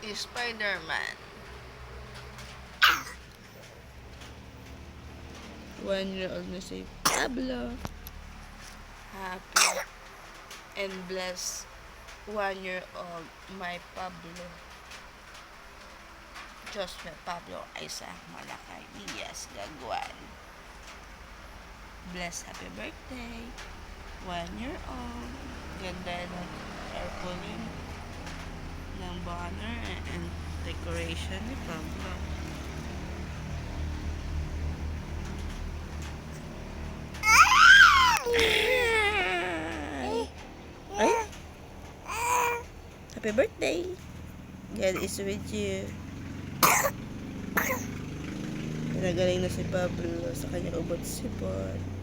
is Spider-Man. 1-year-old na si Pablo. Happy and blessed 1-year-old my Pablo. Diyos may Pablo ay sa malakay. Yes, gagwan. Bless, happy birthday. 1-year-old. Ganda ng tarpaulin ng banner and decoration ni Pablo. Ay! Happy birthday! God is with you. Pinagaling na si Pablo sa kanyang ubot sipon.